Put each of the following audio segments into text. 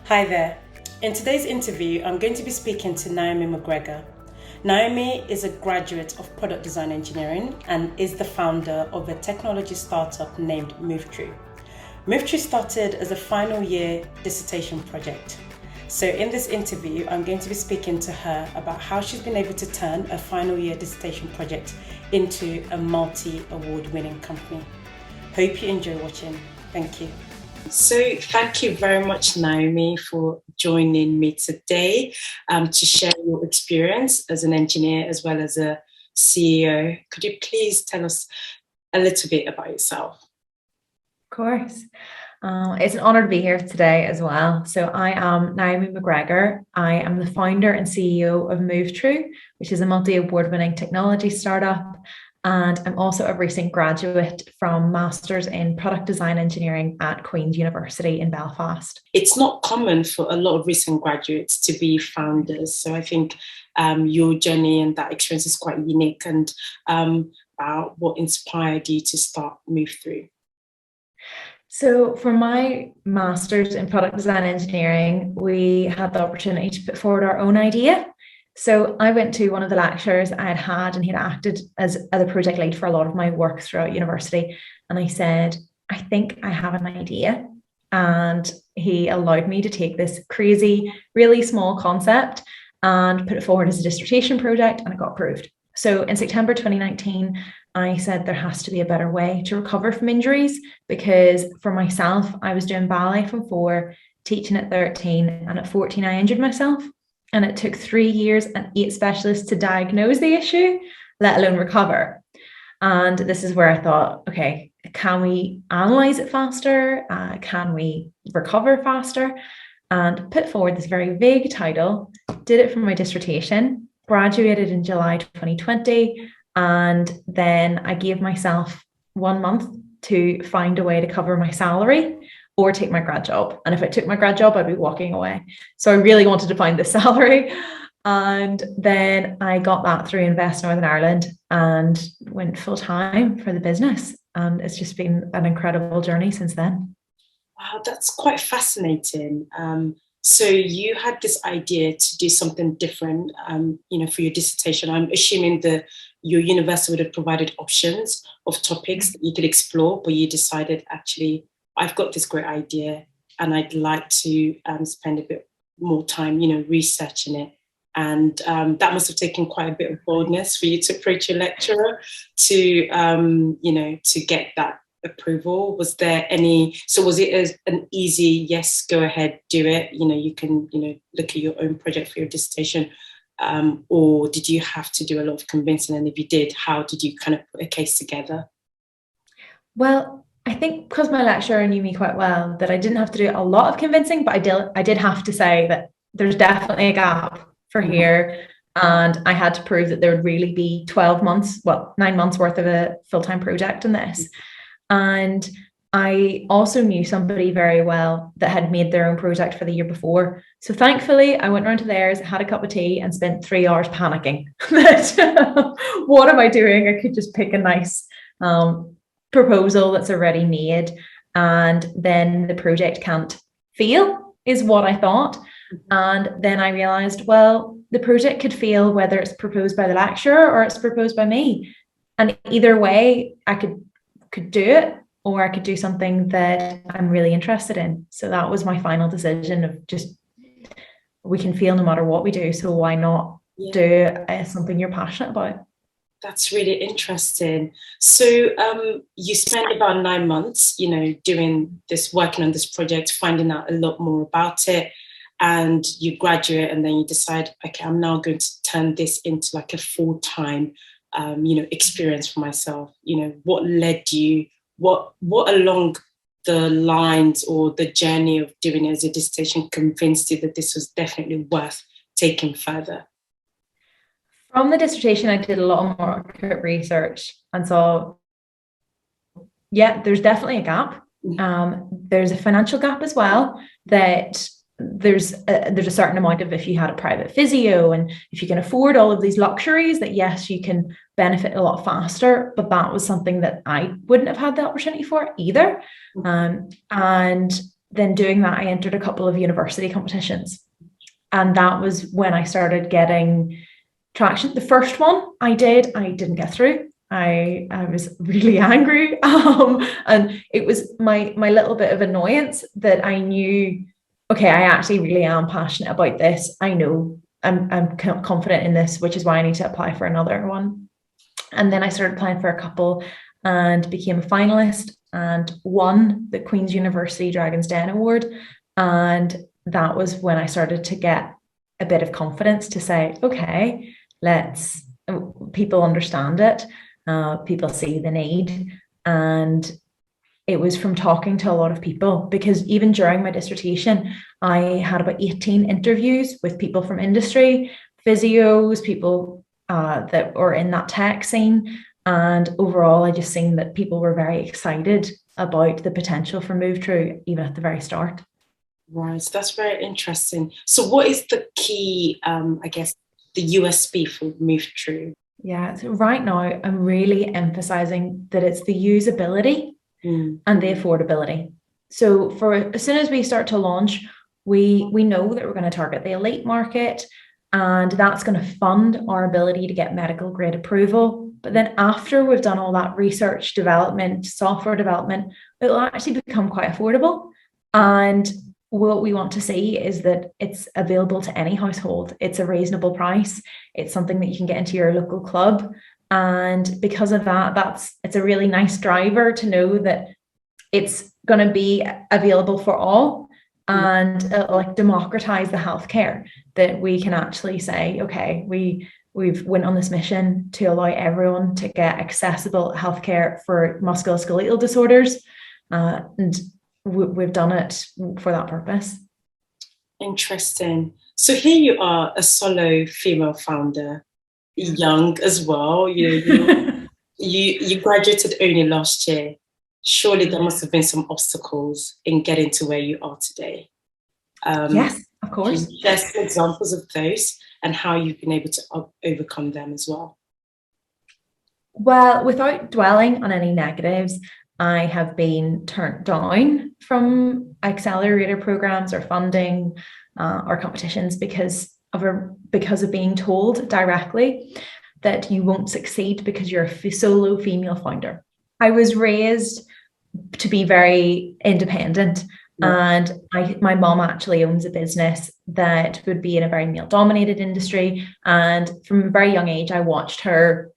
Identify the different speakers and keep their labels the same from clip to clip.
Speaker 1: Hi there. In today's interview, I'm going to be speaking to Naomi McGregor. Naomi is a graduate of product design engineering and is the founder of a technology startup named Movetru. Movetru started as a final year dissertation project. So in this interview, I'm going to be speaking to her about how she's been able to turn a final year dissertation project into a multi-award winning company. Hope you enjoy watching. Thank you. So thank you very much, Naomi, for joining me today to share your experience as an engineer as well as a CEO. Could you please tell us a little bit about yourself?
Speaker 2: Of course. It's an honor to be here today as well. So I am Naomi McGregor. I am the founder and CEO of Movetru, which is a multi-award winning technology startup. And I'm also a recent graduate from Masters in Product Design Engineering at Queens University in Belfast.
Speaker 1: It's not common for a lot of recent graduates to be founders. So I think your journey and that experience is quite unique, and about what inspired you to start Movetru.
Speaker 2: So for my Masters in Product Design Engineering, we had the opportunity to put forward our own idea. So I went to one of the lecturers I had had, and he'd acted as the project lead for a lot of my work throughout university. And I said, I think I have an idea. And he allowed me to take this crazy, really small concept and put it forward as a dissertation project, and it got approved. So in September 2019, I said there has to be a better way to recover from injuries, because for myself, I was doing ballet from 4, teaching at 13, and at 14, I injured myself. And it took 3 years and 8 specialists to diagnose the issue, let alone recover. And this is where I thought, okay, can we analyze it faster? Can we recover faster? And put forward this very vague title, did it for my dissertation, graduated in July 2020. And then I gave myself 1 month to find a way to cover my salary or take my grad job. And if I took my grad job, I'd be walking away. So I really wanted to find this salary. And then I got that through Invest Northern Ireland and went full time for the business. And it's just been an incredible journey since then.
Speaker 1: Wow, that's quite fascinating. So you had this idea to do something different, for your dissertation. I'm assuming that your university would have provided options of topics that you could explore, but you decided, actually, I've got this great idea and I'd like to spend a bit more time, researching it. And that must have taken quite a bit of boldness for you to approach your lecturer to get that approval. Was there was it an easy, yes, go ahead, do it? You can, look at your own project for your dissertation. Or did you have to do a lot of convincing? And if you did, how did you kind of put a case together?
Speaker 2: Well, I think because my lecturer knew me quite well, that I didn't have to do a lot of convincing, but I did have to say that there's definitely a gap for here. And I had to prove that there would really be 9 months worth of a full-time project in this. And I also knew somebody very well that had made their own project for the year before. So thankfully, I went around to theirs, had a cup of tea, and spent 3 hours panicking that what am I doing? I could just pick a nice proposal that's already made, and then the project can't fail, is what I thought. And then I realized, well, the project could fail whether it's proposed by the lecturer or it's proposed by me. And either way, I could do it, or I could do something that I'm really interested in. So that was my final decision of just, we can fail no matter what we do. So why not do something you're passionate about?
Speaker 1: That's really interesting. So you spent about 9 months, doing this, working on this project, finding out a lot more about it, and you graduate, and then you decide, okay, I'm now going to turn this into like a full-time, experience for myself. What led you, what along the lines or the journey of doing it as a dissertation convinced you that this was definitely worth taking further?
Speaker 2: From the dissertation, I did a lot of market research and saw, there's definitely a gap. There's a financial gap as well, that there's a certain amount of, if you had a private physio and if you can afford all of these luxuries, that yes, you can benefit a lot faster. But that was something that I wouldn't have had the opportunity for either. And then doing that, I entered a couple of university competitions. And that was when I started getting traction. The first one I didn't get through. I was really angry. And it was my little bit of annoyance that I knew, okay, I actually really am passionate about this. I know I'm confident in this, which is why I need to apply for another one. And then I started applying for a couple and became a finalist and won the Queens University Dragon's Den Award. And that was when I started to get a bit of confidence to say, okay, people understand it, people see the need. And it was from talking to a lot of people, because even during my dissertation, I had about 18 interviews with people from industry, physios, people that were in that tech scene. And overall, I just seen that people were very excited about the potential for Movetru, even at the very start.
Speaker 1: Right, that's very interesting. So what is the key, I guess, the USP for Movetru?
Speaker 2: Yeah, so right now I'm really emphasizing that it's the usability and the affordability. So for as soon as we start to launch, we know that we're going to target the elite market, and that's going to fund our ability to get medical grade approval. But then after we've done all that research development, software development, it will actually become quite affordable. And what we want to see is that it's available to any household. It's a reasonable price. It's something that you can get into your local club. And because of that, it's a really nice driver to know that it's going to be available for all, and like democratize the healthcare, that we can actually say, okay, we've went on this mission to allow everyone to get accessible healthcare for musculoskeletal disorders, and we've done it for that purpose.
Speaker 1: Interesting. So here you are, a solo female founder, young as well. You graduated only last year. Surely there must have been some obstacles in getting to where you are today.
Speaker 2: Yes, of course.
Speaker 1: Can you share some examples of those and how you've been able to overcome them as well?
Speaker 2: Well, without dwelling on any negatives, I have been turned down from accelerator programs or funding or competitions because of being told directly that you won't succeed because you're a solo female founder. I was raised to be very independent, and my mom actually owns a business that would be in a very male-dominated industry. And from a very young age, I watched her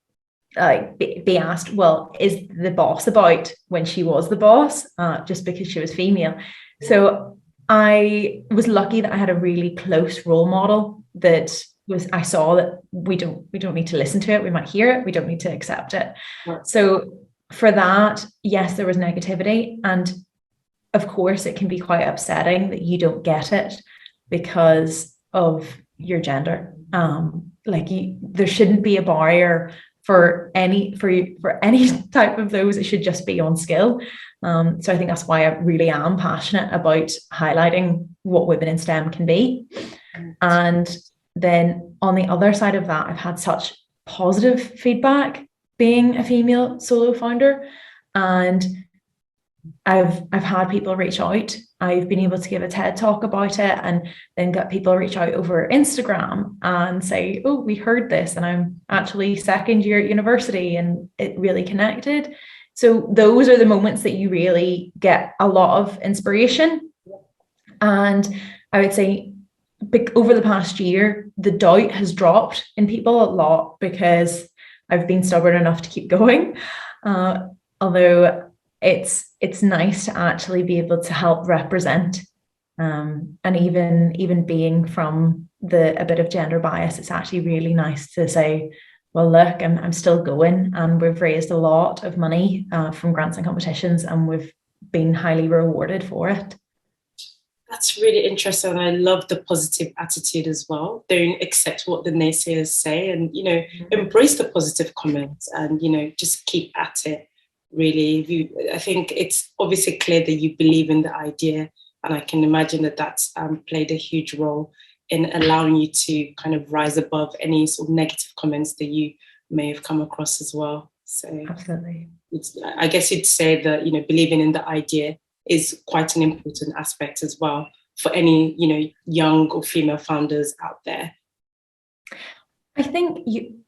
Speaker 2: be asked, well, is the boss about, when she was the boss, just because she was female. So I was lucky that I had a really close role model I saw that we don't need to listen to it. We might hear it. We don't need to accept it. Right. So for that, yes, there was negativity. And of course, it can be quite upsetting that you don't get it because of your gender. There shouldn't be a barrier for any type of those. It should just be on skill. So I think that's why I really am passionate about highlighting what women in STEM can be. And then on the other side of that, I've had such positive feedback being a female solo founder, and I've had people reach out. I've been able to give a TED talk about it, and then got people reach out over Instagram and say, oh, we heard this, and I'm actually second year at university, and it really connected. So those are the moments that you really get a lot of inspiration. And I would say over the past year, the doubt has dropped in people a lot because I've been stubborn enough to keep going. Although it's nice to actually be able to help represent, and even being from a bit of gender bias, it's actually really nice to say, well, look, I'm still going, and we've raised a lot of money from grants and competitions, and we've been highly rewarded for it.
Speaker 1: That's really interesting. I love the positive attitude as well. Don't accept what the naysayers say, and embrace the positive comments, and just keep at it. Really, I think it's obviously clear that you believe in the idea, and I can imagine that that's played a huge role in allowing you to kind of rise above any sort of negative comments that you may have come across as well. So
Speaker 2: absolutely,
Speaker 1: I guess you'd say that believing in the idea is quite an important aspect as well for any, young or female founders out there.
Speaker 2: I think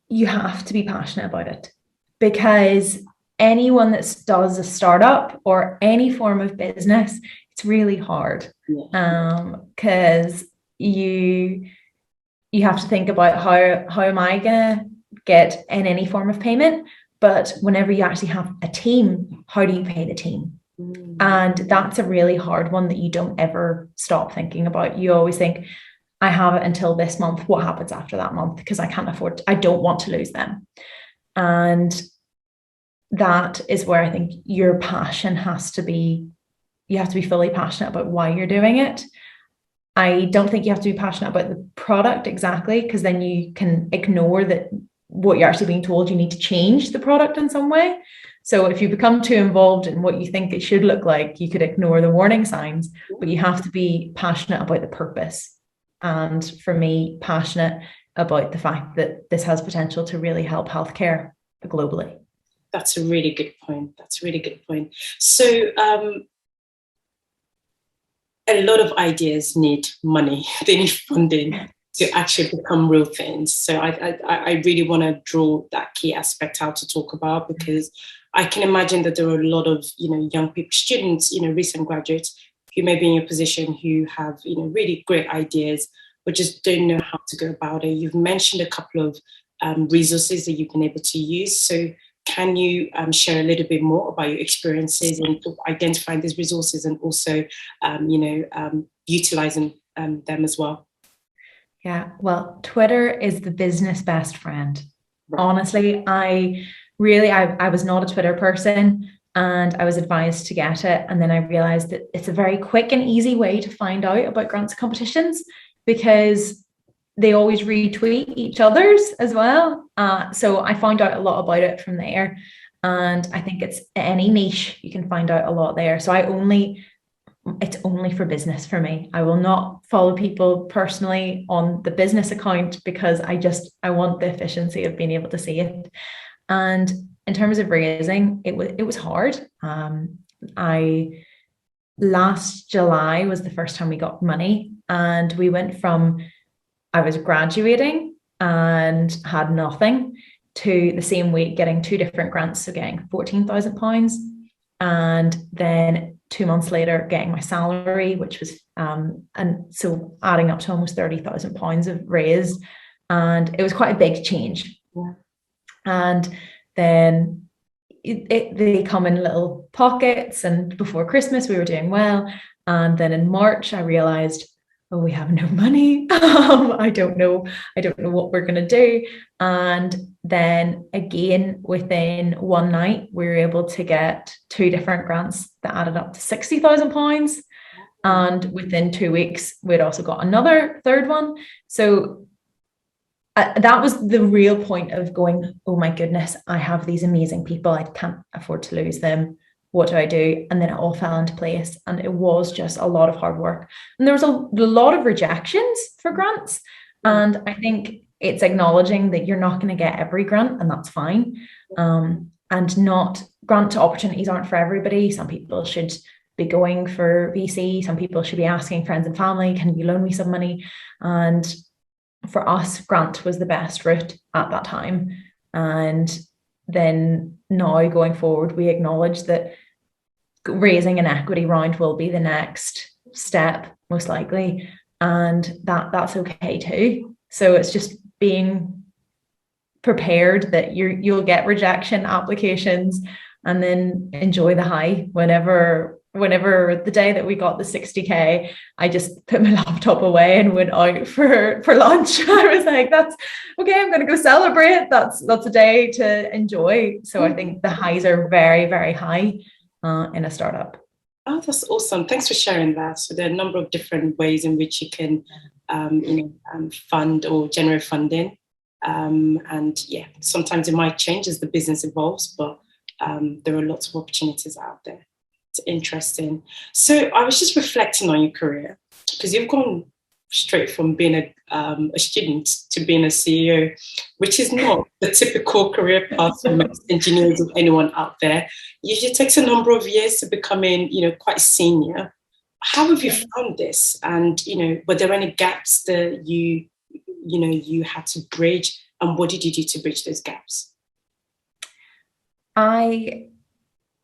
Speaker 2: you have to be passionate about it, because anyone that does a startup or any form of business, it's really hard. Because you have to think about how am I gonna get in any form of payment, but whenever you actually have a team, how do you pay the team? And that's a really hard one that you don't ever stop thinking about. You always think, I have it until this month. What happens after that month? Because I can't afford, I don't want to lose them. And that is where I think your passion has to be. You have to be fully passionate about why you're doing it. I don't think you have to be passionate about the product exactly, because then you can ignore that what you're actually being told. You need to change the product in some way. So if you become too involved in what you think it should look like, you could ignore the warning signs, but you have to be passionate about the purpose. And for me, passionate about the fact that this has potential to really help healthcare globally.
Speaker 1: That's a really good point. So a lot of ideas need money. They need funding to actually become real things. So I really want to draw that key aspect out to talk about, because I can imagine that there are a lot of, young people, students, recent graduates who may be in your position who have, really great ideas, but just don't know how to go about it. You've mentioned a couple of resources that you've been able to use. So can you share a little bit more about your experiences in identifying these resources and also, utilizing them as well?
Speaker 2: Yeah, well, Twitter is the business best friend. Right. Honestly, I was not a Twitter person, and I was advised to get it. And then I realized that it's a very quick and easy way to find out about grants competitions, because they always retweet each other's as well. So I found out a lot about it from there. And I think it's any niche, you can find out a lot there. So it's only for business for me. I will not follow people personally on the business account, because I want the efficiency of being able to see it. And in terms of raising, it was hard. Last July was the first time we got money, and we went from, I was graduating and had nothing, to the same week getting 2 different grants, so getting £14,000, and then 2 months later getting my salary, which was and so adding up to almost £30,000 of raise, and it was quite a big change. Yeah. And then they come in little pockets, and before Christmas we were doing well, and then in March I realized, oh, we have no money. I don't know what we're going to do. And then again, within one night, we were able to get 2 different grants that added up to £60,000. And within 2 weeks, we'd also got another third one. So that was the real point of going, oh my goodness, I have these amazing people. I can't afford to lose them. What do I do? And then it all fell into place. And it was just a lot of hard work. And there was a lot of rejections for grants. And I think it's acknowledging that you're not going to get every grant, and that's fine. And not grant opportunities aren't for everybody. Some people should be going for VC. Some people should be asking friends and family, can you loan me some money? And for us, grant was the best route at that time. And then now going forward, we acknowledge that raising an equity round will be the next step, most likely, and that's okay too. So it's just being prepared that you'll get rejection applications, and then enjoy the high. Whenever the day that we got the 60k, I just put my laptop away and went out for lunch. I was like, that's okay, I'm going to go celebrate. That's a day to enjoy. So I think the highs are very, very high in a startup.
Speaker 1: Oh, that's awesome. Thanks for sharing that. So there are a number of different ways in which you can fund or generate funding. And yeah, sometimes it might change as the business evolves, but there are lots of opportunities out there. It's interesting. So I was just reflecting on your career, because you've gone straight from being a student to being a CEO, which is not the typical career path for most engineers or anyone out there. Usually takes a number of years to becoming, quite senior. How have you found this? And, were there any gaps that you had to bridge? And what did you do to bridge those gaps?
Speaker 2: I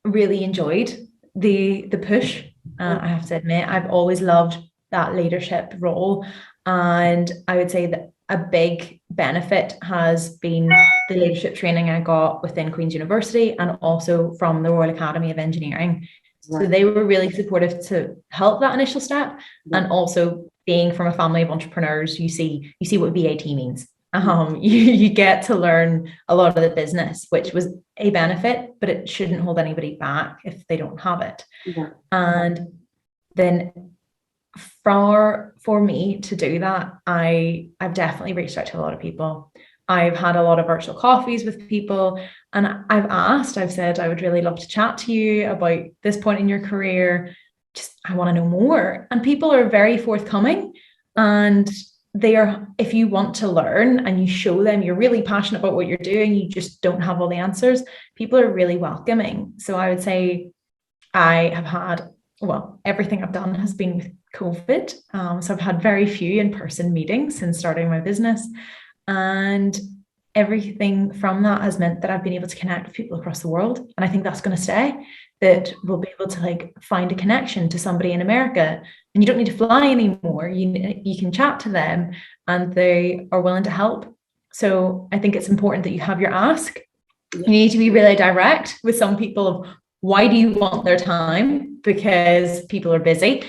Speaker 2: really enjoyed the push. I have to admit, I've always loved that leadership role. And I would say that a big benefit has been the leadership training I got within Queens University and also from the Royal Academy of Engineering. Right. So they were really supportive to help that initial step. Yeah. And also being from a family of entrepreneurs, you see what VAT means. You get to learn a lot of the business, which was a benefit, but it shouldn't hold anybody back if they don't have it. Yeah. And then for me to do that, I've definitely reached out to a lot of people. I've had a lot of virtual coffees with people, and I've said, I would really love to chat to you about this point in your career. I want to know more. And people are very forthcoming, and if you want to learn and you show them you're really passionate about what you're doing, you just don't have all the answers, people are really welcoming. So I would say I have had, everything I've done has been with COVID. So I've had very few in-person meetings since starting my business. And everything from that has meant that I've been able to connect with people across the world. And I think that's going to stay, that we'll be able to find a connection to somebody in America, and you don't need to fly anymore. You can chat to them and they are willing to help. So I think it's important that you have your ask. You need to be really direct with some people of why do you want their time, because people are busy.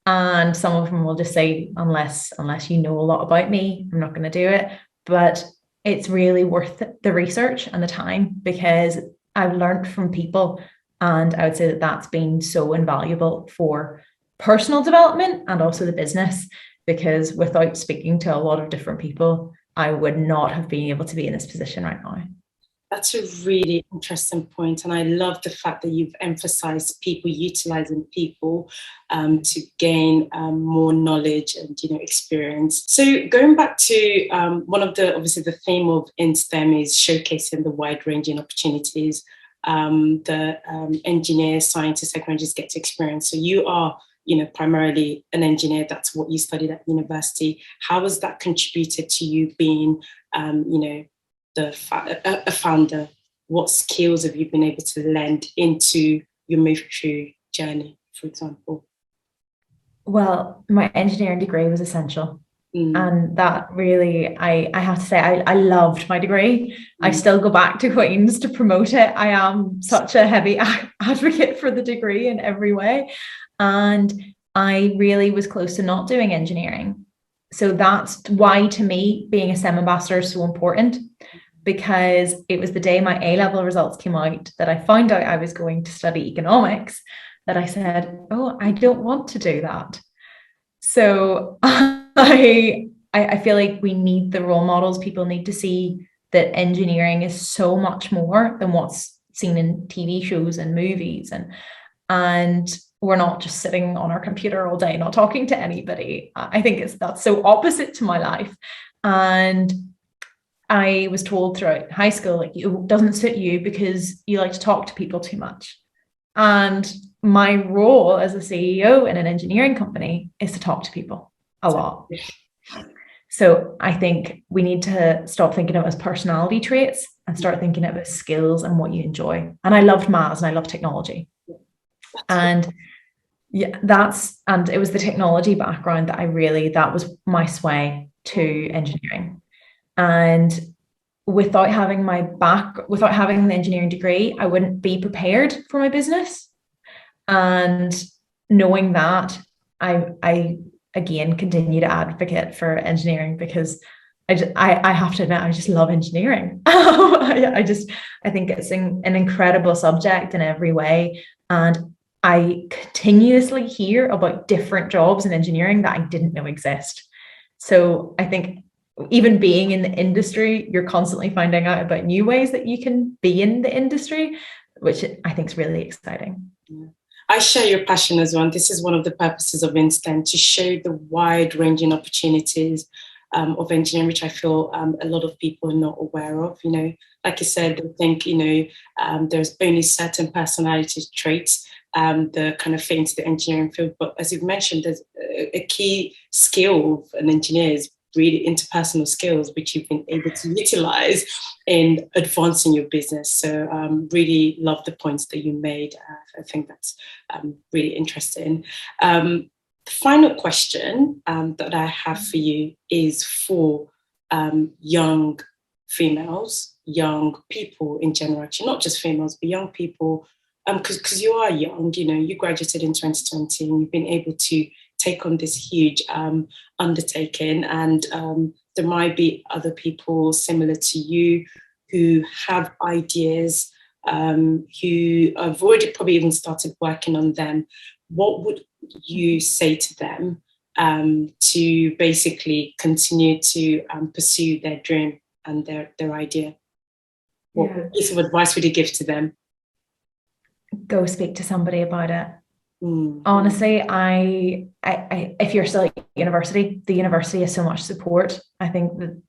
Speaker 2: And some of them will just say, unless you know a lot about me, I'm not going to do it. But it's really worth the research and the time, because I've learned from people. And I would say that that's been so invaluable for personal development and also the business, because without speaking to a lot of different people, I would not have been able to be in this position right now. That's a really interesting point. And I love the fact that you've emphasized people, utilizing people to gain more knowledge and, experience. So going back to obviously the theme of InSTEM is showcasing the wide ranging opportunities the engineers, scientists, technologists get to experience. So you are, primarily an engineer. That's what you studied at university. How has that contributed to you being, a founder? What skills have you been able to lend into your Movetru journey, for example? Well, my engineering degree was essential. And that really, I have to say, I loved my degree. I still go back to Queen's to promote it. I am such a heavy advocate for the degree in every way. And I really was close to not doing engineering. So that's why, to me, being a STEM ambassador is so important, because it was the day my A-level results came out that I found out I was going to study economics, that I said, oh, I don't want to do that. So I feel like we need the role models. People need to see that engineering is so much more than what's seen in TV shows and movies, and we're not just sitting on our computer all day not talking to anybody. I think that's so opposite to my life. And I was told throughout high school, it doesn't suit you because you like to talk to people too much. And my role as a CEO in an engineering company is to talk to people a lot. So I think we need to stop thinking of it as personality traits and start thinking of it as skills and what you enjoy. And I loved maths and I loved technology. And it was the technology background that was my sway to engineering. And without having the engineering degree, I wouldn't be prepared for my business. And knowing that, I again continue to advocate for engineering, because I have to admit, I just love engineering. I think it's an incredible subject in every way. And I continuously hear about different jobs in engineering that I didn't know exist. So I think even being in the industry, you're constantly finding out about new ways that you can be in the industry, which I think is really exciting. Yeah.
Speaker 1: I share your passion as well. And this is one of the purposes of Instant, to show the wide-ranging opportunities of engineering, which I feel a lot of people are not aware of. You know, like you said, they think, you know, there's only certain personality traits that kind of fit into the engineering field. But as you've mentioned, there's a key skill of an engineer is really interpersonal skills, which you've been able to utilize in advancing your business. So really love the points that you made. I think that's really interesting. The final question that I have for you is for young females, young people in general, actually, not just females, but young people, because you are young, you know, you graduated in 2020 and you've been able to take on this huge undertaking, and there might be other people similar to you who have ideas, who have already probably even started working on them. What would you say to them to basically continue to pursue their dream and their idea? What piece of advice would you give to them?
Speaker 2: Go speak to somebody about it. Honestly, if you're still at university, the university has so much support. I think that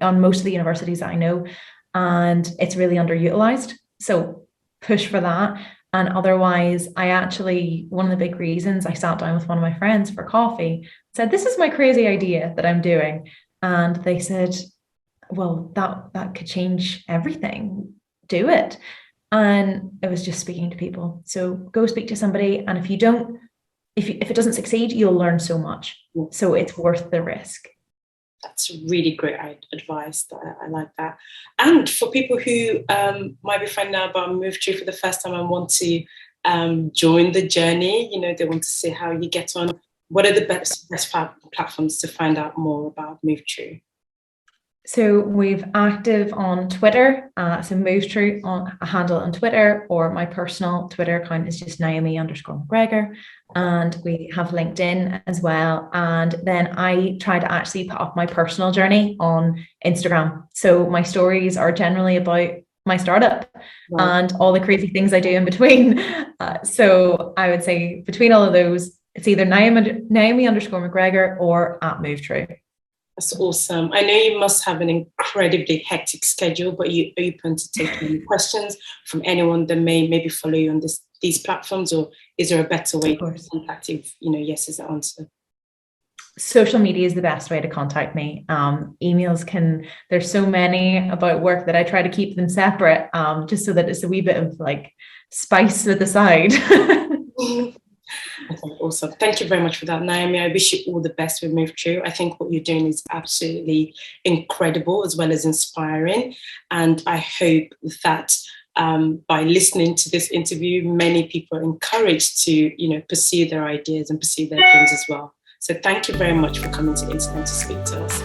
Speaker 2: on most of the universities I know, and it's really underutilized. So push for that. And otherwise, one of the big reasons I sat down with one of my friends for coffee, said, this is my crazy idea that I'm doing. And they said, well, that could change everything. Do it. And it was just speaking to people. So go speak to somebody. And if it doesn't succeed, you'll learn so much. So it's worth the risk.
Speaker 1: That's really great advice. I like that. And for people who might be finding out about Movetru for the first time and want to join the journey, you know, they want to see how you get on, what are the best platforms to find out more about Movetru?
Speaker 2: So we're active on Twitter, so Movetru on a handle on Twitter, or my personal Twitter account is just Naomi_McGregor, and we have LinkedIn as well. And then I try to actually put up my personal journey on Instagram. So my stories are generally about my startup and all the crazy things I do in between. So I would say between all of those, it's either Naomi_McGregor or at Movetru.
Speaker 1: That's awesome. I know you must have an incredibly hectic schedule, but you're open to taking questions from anyone that may maybe follow you on these platforms, or is there a better way to contact you? You know, yes is the answer.
Speaker 2: Social media is the best way to contact me. Emails there's so many about work that I try to keep them separate, just so that it's a wee bit of like spice with the side.
Speaker 1: Okay, awesome. Thank you very much for that, Naomi. I wish you all the best with Movetru. I think what you're doing is absolutely incredible as well as inspiring. And I hope that by listening to this interview, many people are encouraged to, you know, pursue their ideas and pursue their dreams as well. So thank you very much for coming to Instant to speak to us.